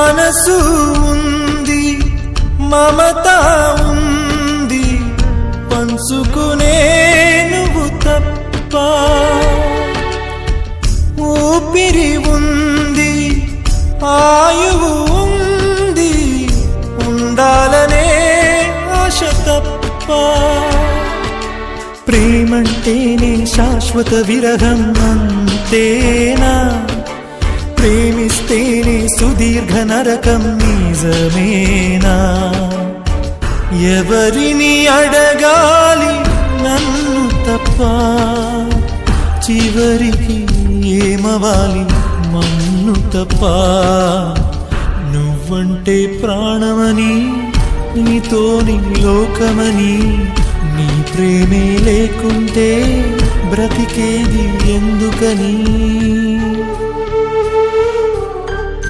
మనసు ఉంది, మమత ఉంది, పంచుకునే నువ్వు తప్ప. ఊపిరి ఉంది, ఆయువు ఉంది, ఉండాలనే ఆశ తప్ప. ప్రేమంటేనే శాశ్వత విరహం అంతేనా? ప్రేమిస్తేనే సుదీర్ఘ నరకం నిజమేనా? ఎవరిని అడగాలి నన్ను తప్ప? చివరికి ఏమవాలి మన్ను తప్ప? నువ్వంటే ప్రాణమని, నీతోని లోకమని, నీ ప్రేమే లేకుంటే బ్రతికేది ఎందుకని?